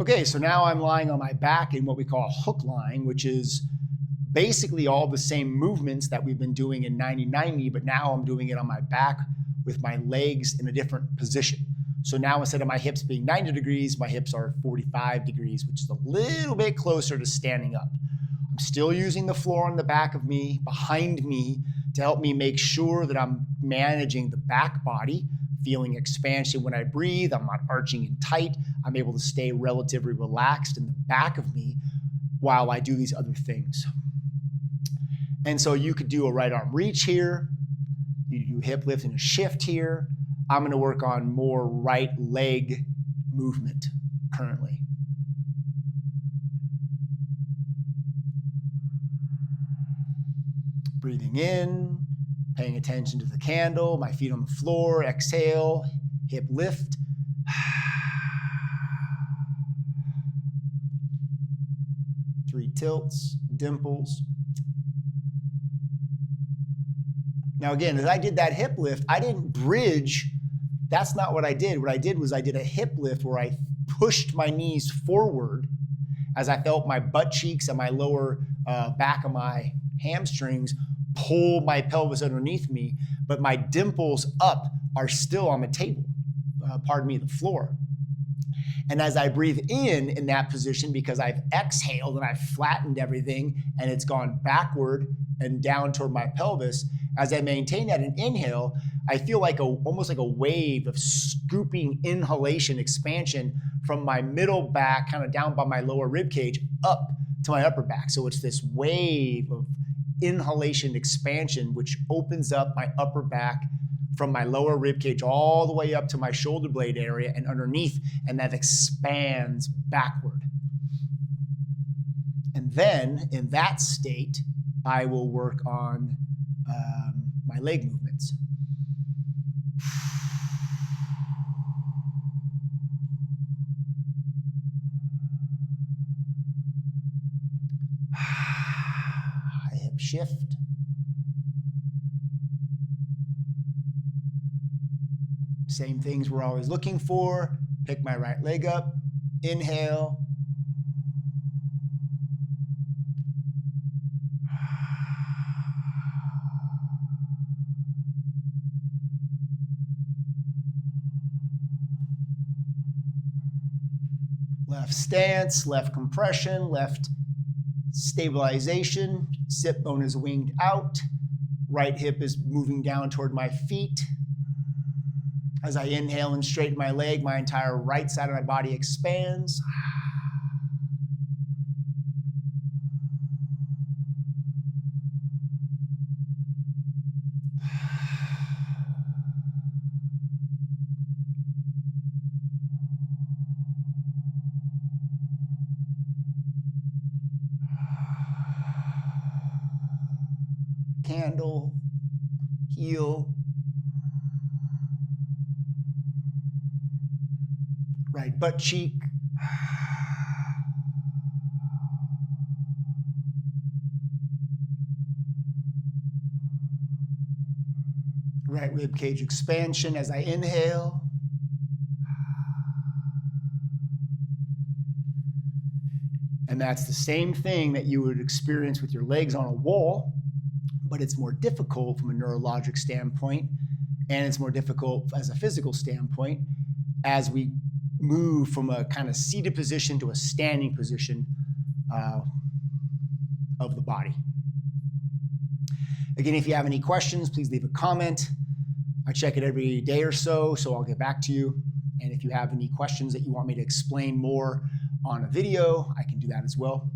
Okay, so now I'm lying on my back in what we call hook lying, which is basically all the same movements that we've been doing in 90-90, but now I'm doing it on my back with my legs in a different position. So now instead of my hips being 90 degrees, my hips are 45 degrees, which is a little bit closer to standing up. I'm still using the floor on the back of me, behind me, to help me make sure that I'm managing the back body, feeling expansion when I breathe. I'm not arching in tight. I'm able to stay relatively relaxed in the back of me while I do these other things. And so you could do a right arm reach here. You do hip lift and a shift here. I'm going to work on more right leg movement currently. Breathing in, paying attention to the candle, my feet on the floor, exhale, hip lift. Three tilts, dimples. Now again, as I did that hip lift, I didn't bridge. That's not what I did. What I did was I did a hip lift where I pushed my knees forward as I felt my butt cheeks and my lower back of my hamstrings pull my pelvis underneath me, but my dimples up are still on the table, the floor. And as I breathe in that position, because I've exhaled and I've flattened everything and it's gone backward and down toward my pelvis, as I maintain that and inhale, I feel like almost like a wave of scooping inhalation expansion from my middle back, kind of down by my lower rib cage, up to my upper back. So it's this wave of inhalation expansion, which opens up my upper back from my lower rib cage all the way up to my shoulder blade area and underneath, and that expands backward. And then in that state, I will work on my leg movements. Hip shift. Same things we're always looking for. Pick my right leg up, inhale. Left stance, left compression, left stabilization. Sit bone is winged out. Right hip is moving down toward my feet. As I inhale and straighten my leg, my entire right side of my body expands. Candle, heel. Right butt cheek. Right rib cage expansion as I inhale. And that's the same thing that you would experience with your legs on a wall, but it's more difficult from a neurologic standpoint, and it's more difficult as a physical standpoint as we move from a kind of seated position to a standing position of the body. Again, if you have any questions, please leave a comment. I check it every day or so I'll get back to you. And if you have any questions that you want me to explain more on a video, I can do that as well.